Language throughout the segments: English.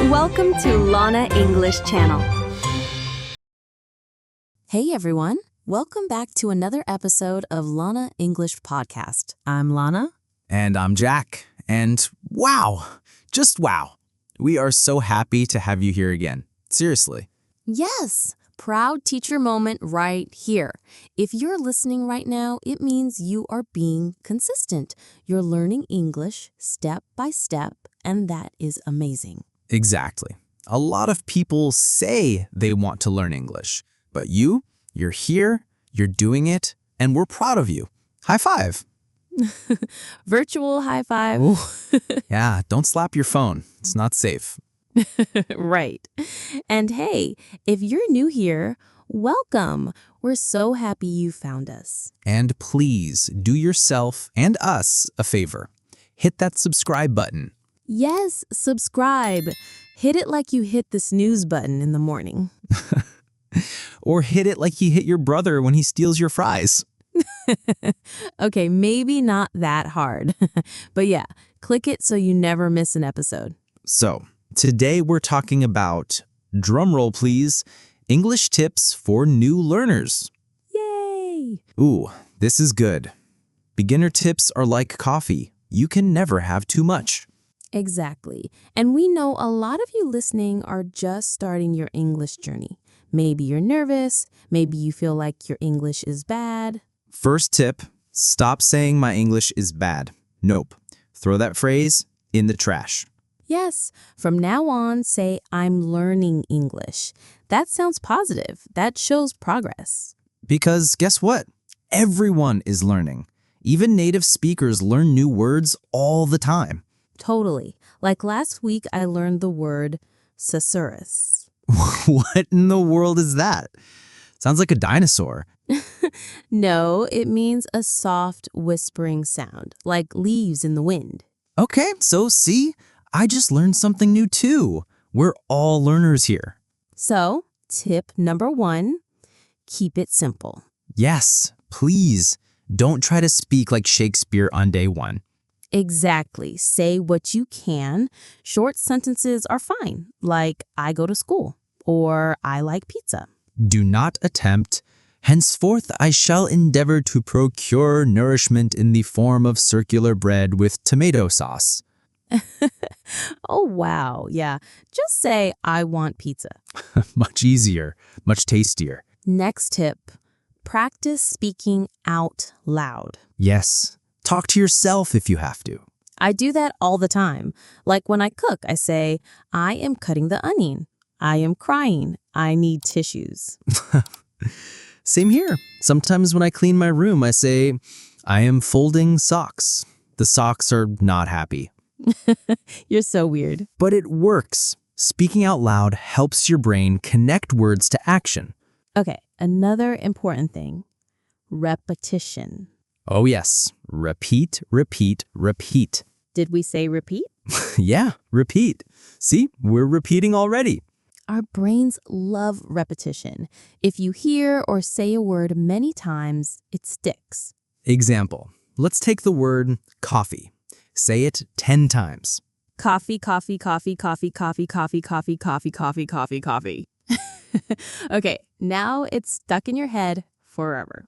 Welcome to Lana English Channel. Hey everyone, welcome back to another episode of Lana English Podcast. I'm Lana. And I'm Jack. And wow, just wow. We are so happy to have you here again. Seriously. Yes, proud teacher moment right here. If you're listening right now, it means you are being consistent. You're learning English step by step, and that is amazing. Exactly. A lot of people say they want to learn English, but you're here, you're doing it, and we're proud of you. High five. Virtual high five. Ooh. Yeah, don't slap your phone. It's not safe. Right. And hey, if you're new here, welcome. We're so happy you found us. And please do yourself and us a favor. Hit that subscribe button. Yes, subscribe. Hit it like you hit the snooze button in the morning. Or hit it like you hit your brother when he steals your fries. Okay, maybe not that hard. But yeah, click it so you never miss an episode. So, today we're talking about, drumroll please, English tips for new learners. Yay! Ooh, this is good. Beginner tips are like coffee. You can never have too much. Exactly. And we know a lot of you listening are just starting your English journey. Maybe you're nervous. Maybe you feel like your English is bad. First tip, stop saying my English is bad. Nope. Throw that phrase in the trash. Yes, from now on, say, I'm learning English. That sounds positive. That shows progress. Because guess what? Everyone is learning. Even native speakers learn new words all the time. Totally. Like last week, I learned the word susurrus. What in the world is that? Sounds like a dinosaur. No, it means a soft whispering sound, like leaves in the wind. Okay, so see, I just learned something new too. We're all learners here. So, tip number 1, keep it simple. Yes, please, don't try to speak like Shakespeare on day one. Exactly. Say what you can. Short sentences are fine, like I go to school or I like pizza. Do not attempt, henceforth I shall endeavor to procure nourishment in the form of circular bread with tomato sauce. Oh, wow. Yeah. Just say I want pizza. Much easier, much tastier. Next tip, practice speaking out loud. Yes, talk to yourself if you have to. I do that all the time. Like when I cook, I say, I am cutting the onion. I am crying. I need tissues. Same here. Sometimes when I clean my room, I say, I am folding socks. The socks are not happy. You're so weird. But it works. Speaking out loud helps your brain connect words to action. Okay, another important thing, repetition. Oh yes, repeat, repeat, repeat. Did we say repeat? Yeah, repeat. See, we're repeating already. Our brains love repetition. If you hear or say a word many times, it sticks. Example, let's take the word coffee. Say it 10 times. Coffee, coffee, coffee, coffee, coffee, coffee, coffee, coffee, coffee, coffee, coffee. Okay, now it's stuck in your head forever.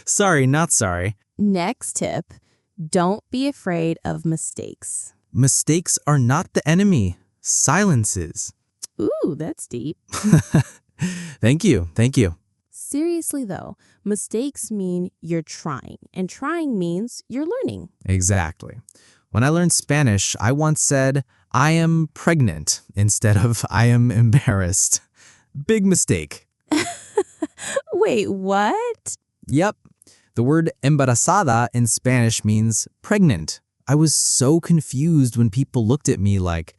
Sorry, not sorry. Next tip, don't be afraid of mistakes. Mistakes are not the enemy. Silence is. Ooh, that's deep. Thank you, thank you. Seriously though, mistakes mean you're trying, and trying means you're learning. Exactly. When I learned Spanish, I once said, I am pregnant instead of I am embarrassed. Big mistake. Wait, what? Yep. The word embarazada in Spanish means pregnant. I was so confused when people looked at me like,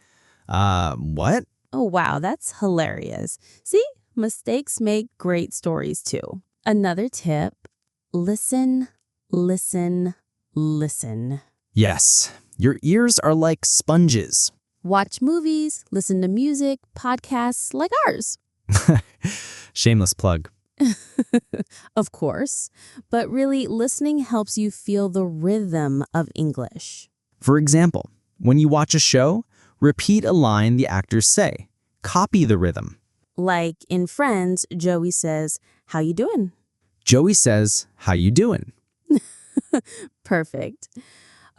what? Oh, wow, that's hilarious. See, mistakes make great stories too. Another tip, listen, listen, listen. Yes, your ears are like sponges. Watch movies, listen to music, podcasts like ours. Shameless plug. Of course, but really listening helps you feel the rhythm of English. For example, when you watch a show, repeat a line the actors say. Copy the rhythm. Like in Friends, Joey says, "How you doing?" Joey says, "How you doing?" Perfect.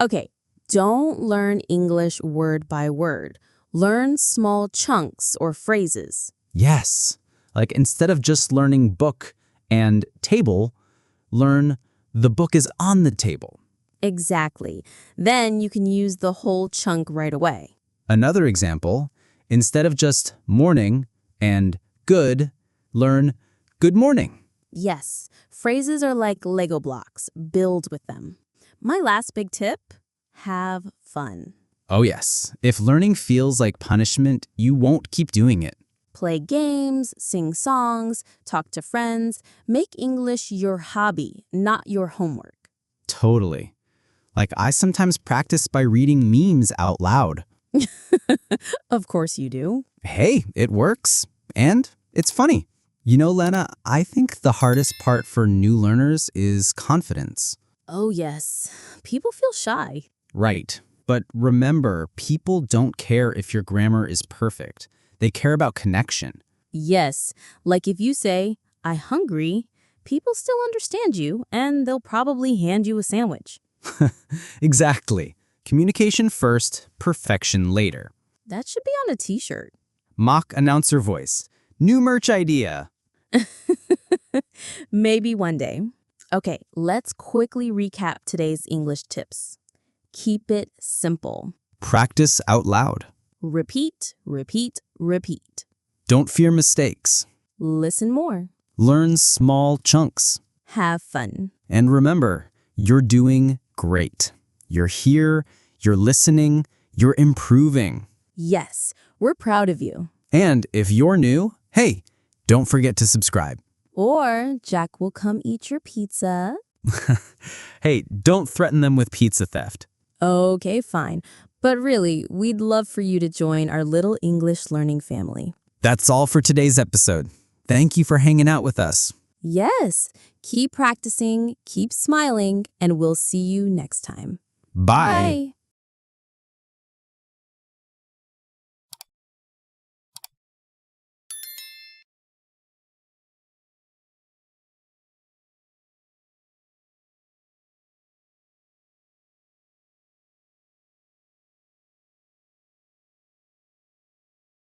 Okay, don't learn English word by word. Learn small chunks or phrases. Yes. Like instead of just learning book and table, learn the book is on the table. Exactly. Then you can use the whole chunk right away. Another example, instead of just morning and good, learn good morning. Yes, phrases are like Lego blocks. Build with them. My last big tip, have fun. Oh yes, if learning feels like punishment, you won't keep doing it. Play games, sing songs, talk to friends. Make English your hobby, not your homework. Totally. Like I sometimes practice by reading memes out loud. Of course you do. Hey, it works. And it's funny. You know, Lana, I think the hardest part for new learners is confidence. Oh, yes. People feel shy. Right. But remember, people don't care if your grammar is perfect. They care about connection. Yes, like if you say, "I hungry," people still understand you and they'll probably hand you a sandwich. Exactly. Communication first, perfection later. That should be on a t-shirt. Mock announcer voice. New merch idea. Maybe one day. Okay, let's quickly recap today's English tips. Keep it simple. Practice out loud. Repeat, repeat, repeat. Don't fear mistakes. Listen more. Learn small chunks. Have fun. And remember, you're doing great. You're here, you're listening, you're improving. Yes, we're proud of you. And if you're new, hey, don't forget to subscribe. Or Jack will come eat your pizza. Hey, don't threaten them with pizza theft. Okay, fine. But really, we'd love for you to join our little English learning family. That's all for today's episode. Thank you for hanging out with us. Yes, keep practicing, keep smiling, and we'll see you next time. Bye. Bye.